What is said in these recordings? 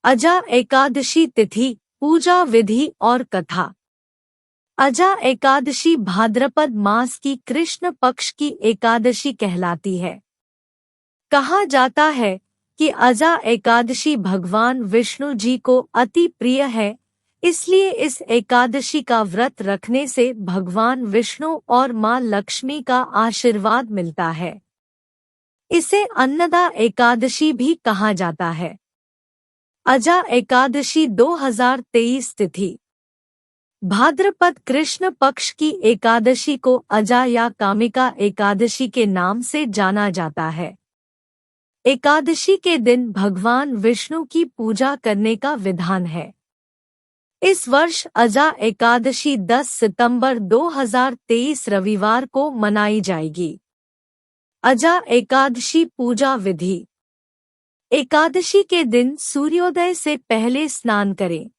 अजा एकादशी तिथि, पूजा विधि और कथा। अजा एकादशी भाद्रपद मास की कृष्ण पक्ष की एकादशी कहलाती है। कहा जाता है कि अजा एकादशी भगवान विष्णु जी को अति प्रिय है, इसलिए इस एकादशी का व्रत रखने से भगवान विष्णु और मां लक्ष्मी का आशीर्वाद मिलता है। इसे अन्नदा एकादशी भी कहा जाता है। अजा एकादशी 2023 तिथि। भाद्रपद कृष्ण पक्ष की एकादशी को अजा या कामिका एकादशी के नाम से जाना जाता है। एकादशी के दिन भगवान विष्णु की पूजा करने का विधान है। इस वर्ष अजा एकादशी 10 सितंबर 2023 रविवार को मनाई जाएगी। अजा एकादशी पूजा विधि। एकादशी के दिन सूर्योदय से पहले स्नान करें।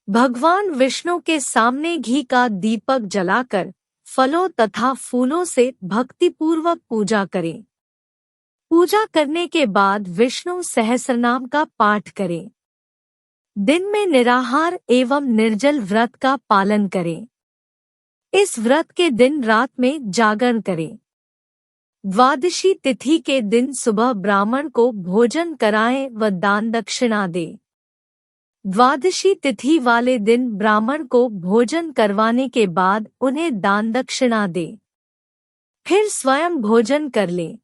भगवान विष्णु के सामने घी का दीपक जलाकर फलों तथा फूलों से भक्तिपूर्वक पूजा करें। पूजा करने के बाद विष्णु सहस्रनाम का पाठ करें। दिन में निराहार एवं निर्जल व्रत का पालन करें। इस व्रत के दिन रात में जागरण करें। द्वादशी तिथि के दिन सुबह ब्राह्मण को भोजन कराएं व दान दक्षिणा दें। द्वादशी तिथि वाले दिन ब्राह्मण को भोजन करवाने के बाद उन्हें दान दक्षिणा दें। फिर स्वयं भोजन कर लें।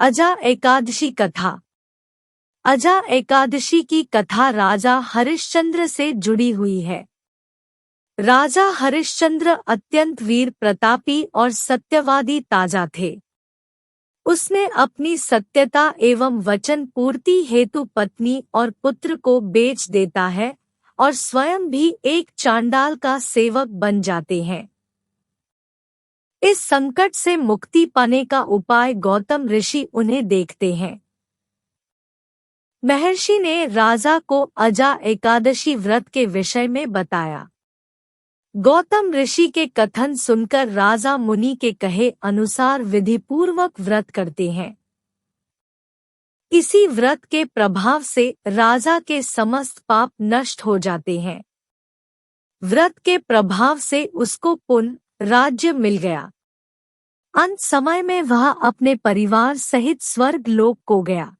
अजा एकादशी कथा। अजा एकादशी की कथा राजा हरिश्चंद्र से जुड़ी हुई है। राजा हरिश्चंद्र अत्यंत वीर प्रतापी और सत्यवादी ताजा थे। उसने अपनी सत्यता एवं वचन पूर्ति हेतु पत्नी और पुत्र को बेच देता है और स्वयं भी एक चांडाल का सेवक बन जाते हैं। इस संकट से मुक्ति पाने का उपाय गौतम ऋषि उन्हें देखते हैं। महर्षि ने राजा को अजा एकादशी व्रत के विषय में बताया। गौतम ऋषि के कथन सुनकर राजा मुनि के कहे अनुसार विधिपूर्वक व्रत करते हैं। इसी व्रत के प्रभाव से राजा के समस्त पाप नष्ट हो जाते हैं। व्रत के प्रभाव से उसको पुण्य राज्य मिल गया। अंत समय में वह अपने परिवार सहित स्वर्ग लोक को गया।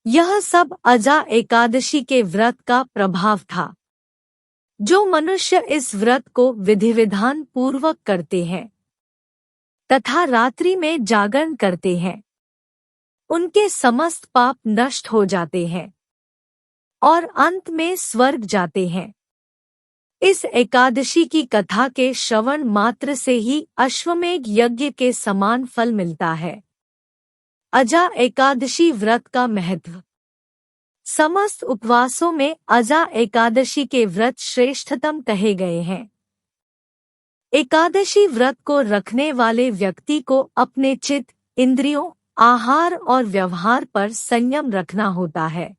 यह सब अजा एकादशी के व्रत का प्रभाव था। जो मनुष्य इस व्रत को विधि विधान पूर्वक करते हैं तथा रात्रि में जागरण करते हैं, उनके समस्त पाप नष्ट हो जाते हैं और अंत में स्वर्ग जाते हैं। इस एकादशी की कथा के श्रवण मात्र से ही अश्वमेध यज्ञ के समान फल मिलता है। अजा एकादशी व्रत का महत्व। समस्त उपवासों में अजा एकादशी के व्रत श्रेष्ठतम कहे गए हैं। एकादशी व्रत को रखने वाले व्यक्ति को अपने चित्त, इंद्रियों, आहार और व्यवहार पर संयम रखना होता है।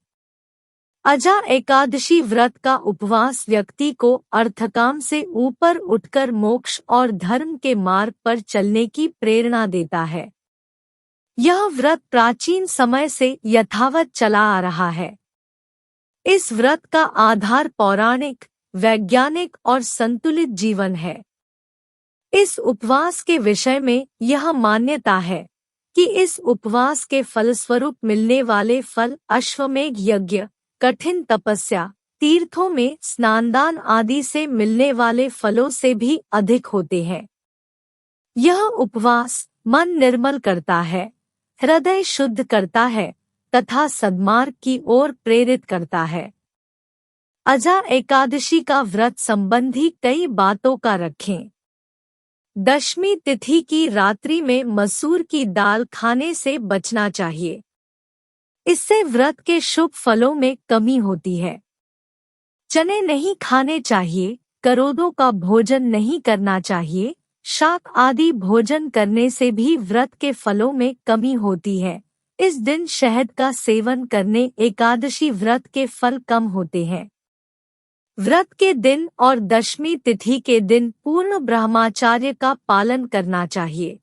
अजा एकादशी व्रत का उपवास व्यक्ति को अर्थकाम से ऊपर उठकर मोक्ष और धर्म के मार्ग पर चलने की प्रेरणा देता है। यह व्रत प्राचीन समय से यथावत चला आ रहा है। इस व्रत का आधार पौराणिक, वैज्ञानिक और संतुलित जीवन है। इस उपवास के विषय में यह मान्यता है कि इस उपवास के फलस्वरूप मिलने वाले फल अश्वमेध यज्ञ, कठिन तपस्या, तीर्थों में स्नानदान आदि से मिलने वाले फलों से भी अधिक होते हैं। यह उपवास मन निर्मल करता है, हृदय शुद्ध करता है तथा सद्मार्ग की ओर प्रेरित करता है। अजा एकादशी का व्रत संबंधी कई बातों का रखें। दशमी तिथि की रात्रि में मसूर की दाल खाने से बचना चाहिए। इससे व्रत के शुभ फलों में कमी होती है। चने नहीं खाने चाहिए, करोदों का भोजन नहीं करना चाहिए। शाक आदि भोजन करने से भी व्रत के फलों में कमी होती है। इस दिन शहद का सेवन करने एकादशी व्रत के फल कम होते हैं। व्रत के दिन और दशमी तिथि के दिन पूर्ण ब्रह्मचर्य का पालन करना चाहिए।